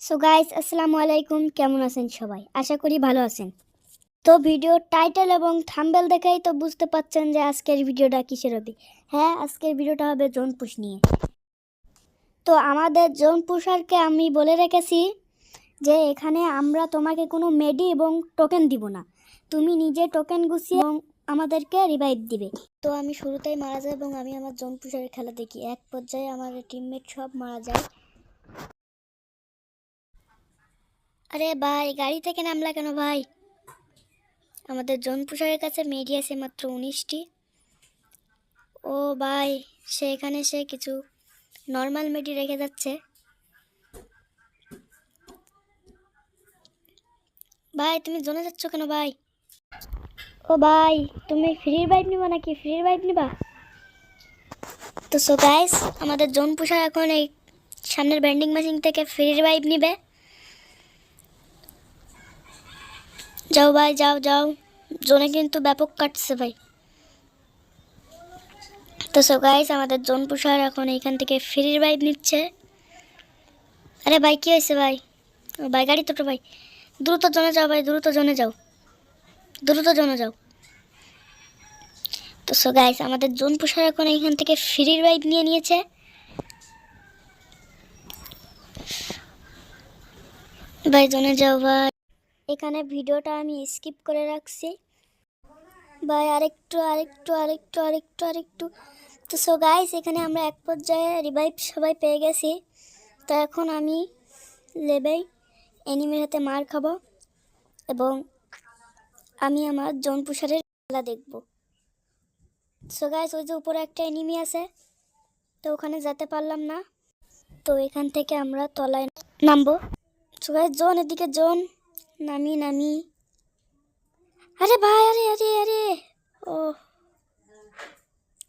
So guys, আসসালামু আলাইকুম। কেমন আছেন সবাই? আশা করি ভালো আছেন। তো ভিডিও টাইটেল এবং থাম্বনেল দেখেই তো বুঝতে পাচ্ছেন যে আজকের ভিডিওটা কিসের হবে। হ্যাঁ, আজকের ভিডিওটা হবে জোনপুশ নিয়ে। তো আমাদের জোনপুশারকে আমি বলে রেখেছি যে এখানে আমরা তোমাকে কোনো মেডি এবং টোকেন দিব না, তুমি নিজে টোকেন গুছিয়ে এবং আমাদেরকে রিভাইভ দিবে। তো আমি শুরুতেই মারা যাই এবং আমি আমার জোনপুশারের খেলা দেখি। এক পর্যায়ে আমার টিমমেট সব মারা যায়। আরে ভাই, গাড়ি থেকে নামলা কেন ভাই? আমাদের জোনপুশারের কাছে মেডি আছে মাত্র 19টি। ও ভাই, সে কিছু নর্মাল মেডি রেখে যাচ্ছে। ভাই তুমি জোনে যাচ্ছ কেন ভাই? ও ভাই, তুমি ফ্রি রিভাইভ নিবা নাকি? ফ্রি রিভাইভ নিবা? তো সো গাইস, আমাদের জোনপুশার এখন এই সামনের ব্যান্ডিং মেশিন থেকে ফ্রি রিভাইভ নিবে। যাও ভাই, যাও যাও, জোনে কিন্তু ব্যাপক কাটছে ভাই। তো সো গাইস, আমাদের জোনপুশার এখন এইখান থেকে ফ্রি রিভাইভ নিচ্ছে। আরে ভাই কি হয়েছে ভাই? ও ভাই গাড়ি তোটো ভাই, দ্রুত জনে যাও ভাই, দ্রুত জনে যাও, দ্রুত জনে যাও। তো সো গাইস, আমাদের জোনপুশার এখন এইখান থেকে ফ্রি রিভাইভ নিয়ে নিয়েছে। ভাই জনে যাও ভাই। এখানে ভিডিওটা আমি স্কিপ করে রাখছি ভাই, আরেকটু আরেকটু আরেকটু আরেকটু আরেকটু। তো সো গাইস, এখানে আমরা এক পর্যায়ে রিভাইভ সবাই পেয়ে গেছি। তো এখন আমি লেবেই এনিমির হাতে মার খাবো এবং আমি আমার জোনপুশারের খেলা দেখব। সো গাইস, ওই যে উপরে একটা এনিমি আছে, তো ওখানে যেতে পারলাম না। তো এখান থেকে আমরা তলায় নামবো। সো গাইস, জোন এদিকে, জোন নামি নামি। আরে ভাই, আরে আরে আরে, ও।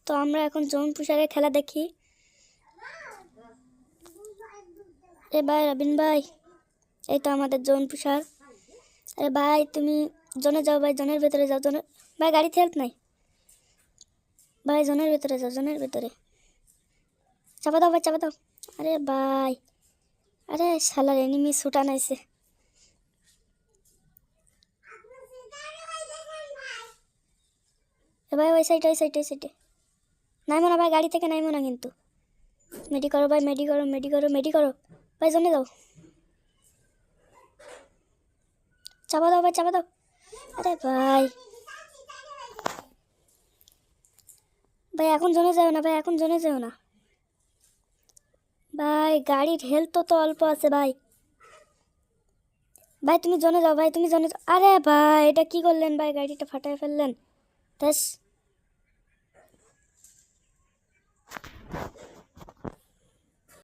তো আমরা এখন জোনপুশারের খেলা দেখি। আরে ভাই রবিন ভাই, এই তো আমাদের জোনপুশার। আরে ভাই তুমি জোনে যাও ভাই, জোনের ভেতরে যাও। জোনের ভাই, গাড়িতে হেল্প নাই ভাই, জোনের ভেতরে যাও, জোনের ভেতরে চাপা দাও ভাই, চাপা দাও। আরে ভাই, আরে শালার এনিমি শুটা নাইছে। এ ভাই, ওই সাইডে ওই সাইডে ওই সাইডে নাইমো না ভাই, গাড়ি থেকে নাইমো না কিন্তু। মেডি করো ভাই, মেডি করো, মেডি করো, মেডি করো ভাই, জোনে যাও, চাপা দাও ভাই, চাপা দাও। আরে ভাই, ভাই এখন জোনে যাও না ভাই, এখন জোনে যাও না ভাই, গাড়ির হেলথ তো অল্প আছে ভাই। ভাই তুমি জোনে যাও ভাই, তুমি জোনে যাও। আরে ভাই, এটা কি করলেন ভাই? গাড়িটা ফাটায় ফেললেন। ব্যাস,